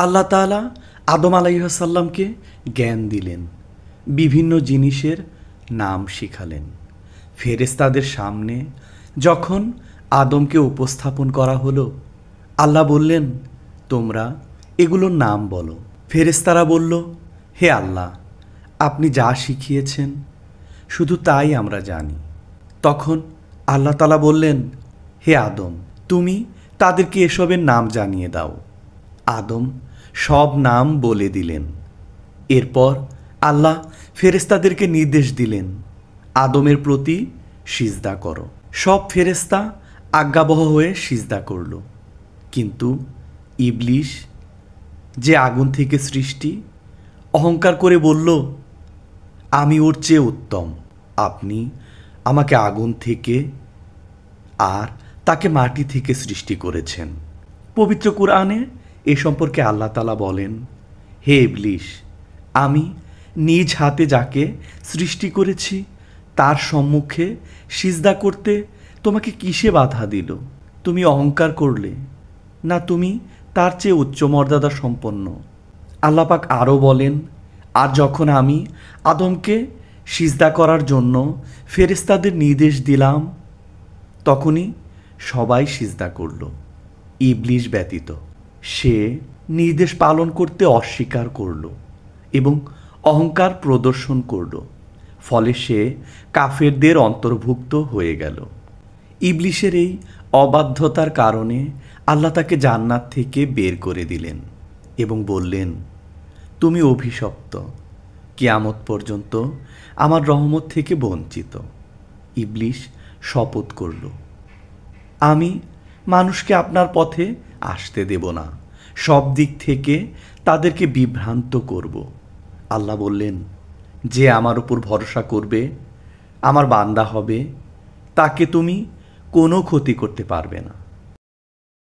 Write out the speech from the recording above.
আল্লাহ তাআলা আদম আলাইহিসসালামকে জ্ঞান দিলেন, বিভিন্ন জিনিসের নাম শিখালেন। ফেরেশতাদের সামনে যখন আদমকে উপস্থাপন করা হলো, আল্লাহ বললেন, তোমরা এগুলোর নাম বলো। ফেরেশতারা বলল, হে আল্লাহ, আপনি যা শিখিয়েছেন শুধু তাই আমরা জানি। তখন আল্লাহ তাআলা বললেন, হে আদম, তুমি তাদেরকে এসবের নাম জানিয়ে দাও। আদম সব নাম বলে দিলেন। এরপর আল্লাহ ফেরেশতাদেরকে নির্দেশ দিলেন, আদমের প্রতি সিজদা করো। সব ফেরেশতা আজ্ঞাবহ হয়ে সিজদা করল, কিন্তু ইবলিস, যে আগুন থেকে সৃষ্টি, অহংকার করে বলল, আমি ওর চেয়ে উত্তম। আপনি আমাকে আগুন থেকে আর তাকে মাটি থেকে সৃষ্টি করেছেন। পবিত্র কুরআনে এ সম্পর্কে আল্লাহ তাআলা বলেন, হে ইবলিস, আমি নিজ হাতে যাকে সৃষ্টি করেছি তার সম্মুখে সিজদা করতে তোমাকে কিসে বাধা দিল? তুমি অহংকার করলে, না তুমি তার চেয়ে উচ্চ মর্যাদা সম্পন্ন? আল্লাহ পাক আরও বলেন, আর যখন আমি আদমকে সিজদা করার জন্য ফেরেশতাদের নির্দেশ দিলাম, তখনই সবাই সিজদা করল, ইবলিস ব্যতীত। সে নির্দেশ পালন করতে অস্বীকার করল এবং অহংকার প্রদর্শন করল, ফলে সে কাফেরদের অন্তর্ভুক্ত হয়ে গেল। ইবলিসের এই অবাধ্যতার কারণে আল্লাহ তাকে জান্নাত থেকে বের করে দিলেন এবং বললেন, তুমি অভিশপ্ত, কিয়ামত পর্যন্ত আমার রহমত থেকে বঞ্চিত। ইবলিস শপথ করল, আমি মানুষকে আপনার পথে আসতে দেব না, সব দিক থেকে তাদেরকে বিভ্রান্ত করব। আল্লাহ বললেন, যে আমার উপর ভরসা করবে, আমার বান্দা হবে, তাকে তুমি কোনো ক্ষতি করতে পারবে না।